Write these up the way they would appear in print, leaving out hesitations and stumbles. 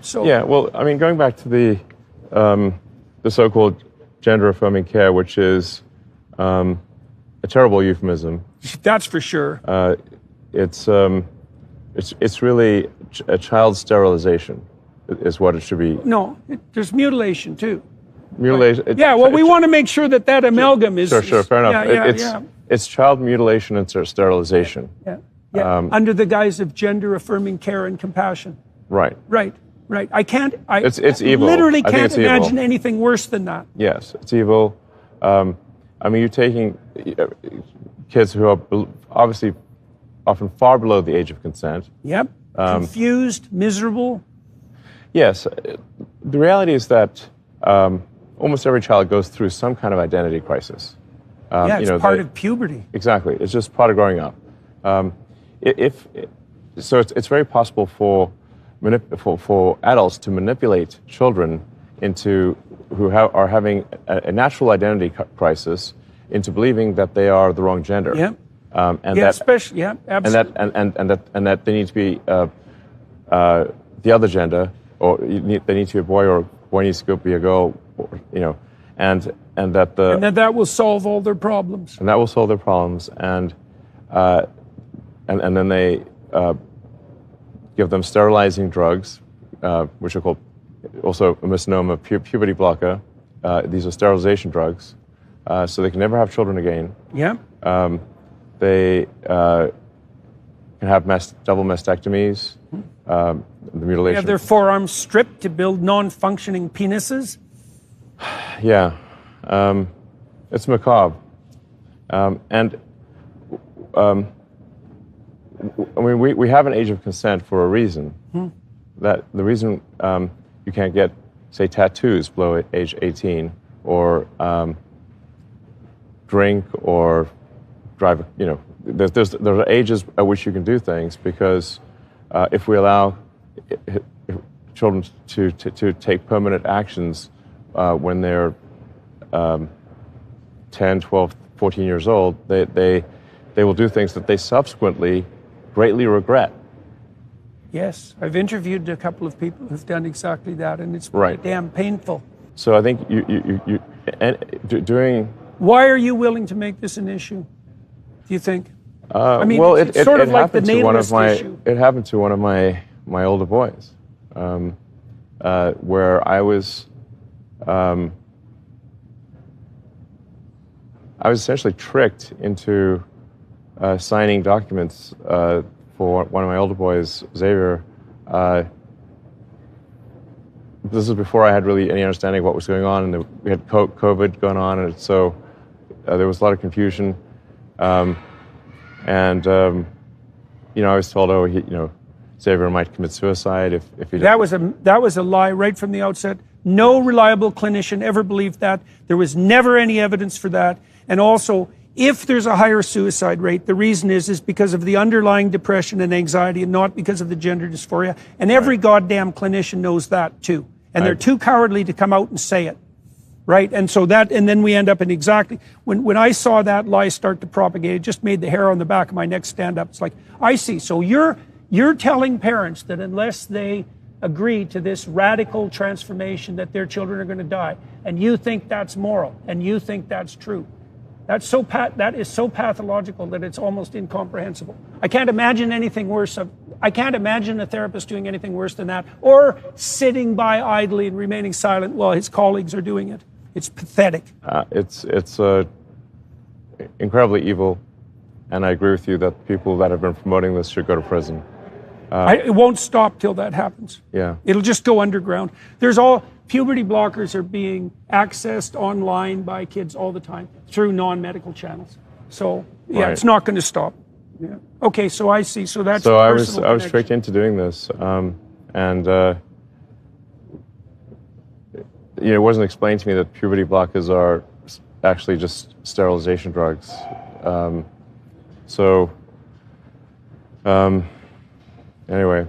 So yeah, well, I mean, going back to the so-called gender-affirming care, which is a terrible euphemism. that's for sure. It's really a child sterilization, is what it should be. No, there's mutilation too. Mutilation. Yeah, well, we want to make sure that amalgam is... Sure, fair enough. Yeah. It's child mutilation and sterilization. Yeah. Under the guise of gender-affirming care and compassion. Right. I can't... It's evil. Literally I think can't it's evil. imagine anything worse than that. Yes, it's evil. I mean, you're taking kids who are obviously often far below the age of consent. Yep. Confused, miserable. Yes. The reality is that almost every child goes through some kind of identity crisis. It's part of puberty. Exactly. It's just part of growing up. It's very possible for adults to manipulate children who are having a natural identity crisis into believing that they are the wrong gender. Yeah. Absolutely. And that they need to be the other gender, or they need to be a boy, or boy needs to be a girl, and that will solve all their problems. And that will solve their problems, and then they give them sterilizing drugs, which are called also a misnomer, puberty blocker. These are sterilization drugs, so they can never have children again. Yeah. They can have double mastectomies, the mutilation. They have their forearms stripped to build non-functioning penises. Yeah, it's macabre, and I mean, we have an age of consent for a reason. That the reason you can't get, say, tattoos below age 18, or drink or drive. There are ages at which you can do things, because if we allow children to take permanent actions when they're 10, 12, 14 years old, they will do things that they subsequently greatly regret. Yes, I've interviewed a couple of people who've done exactly that, and it's damn painful. So I think doing. Why are you willing to make this an issue, do you think? I mean, well, it's sort of like the natalist issue. It happened to one of my older boys, where I was essentially tricked into signing documents for one of my older boys, Xavier. This is before I had really any understanding of what was going on, and we had COVID going on, and so there was a lot of confusion. I was told, Xavier might commit suicide if he. That was a lie right from the outset. No reliable clinician ever believed that. There was never any evidence for that. And also, if there's a higher suicide rate, the reason is because of the underlying depression and anxiety, and not because of the gender dysphoria. And every goddamn clinician knows that too. And they're too cowardly to come out and say it. Right? And so and then we end up in exactly, when I saw that lie start to propagate, it just made the hair on the back of my neck stand up. It's like, I see. So you're telling parents that unless they agree to this radical transformation, that their children are going to die, and you think that's moral, and you think that's true. That is so pathological that it's almost incomprehensible. I can't imagine anything worse. I can't imagine a therapist doing anything worse than that, or sitting by idly and remaining silent while his colleagues are doing it. It's pathetic. It's incredibly evil, and I agree with you that people that have been promoting this should go to prison. It won't stop till that happens. Yeah. It'll just go underground. Puberty blockers are being accessed online by kids all the time through non-medical channels. So yeah, It's not going to stop. Yeah. Okay, so I see. So that's. So I was tricked into doing this, and it wasn't explained to me that puberty blockers are actually just sterilization drugs. Anyway,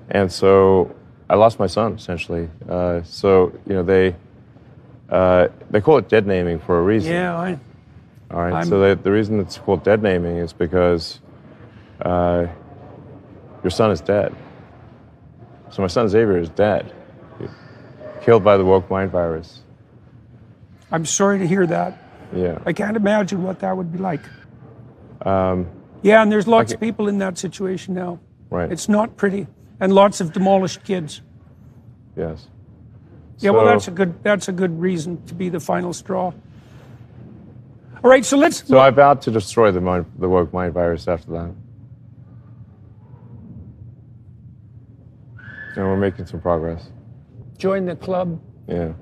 and so I lost my son essentially. They call it dead naming for a reason. Yeah. All right. So the reason it's called dead naming is because your son is dead. So my son Xavier is dead, killed by the woke mind virus. I'm sorry to hear that. Yeah. I can't imagine what that would be like. Yeah, and there's lots of people in that situation now. Right. It's not pretty, and lots of demolished kids. Yes. Yeah, well, that's a good reason to be the final straw. All right, so let's. So I vowed to destroy the woke mind virus after that, and we're making some progress. Join the club. Yeah.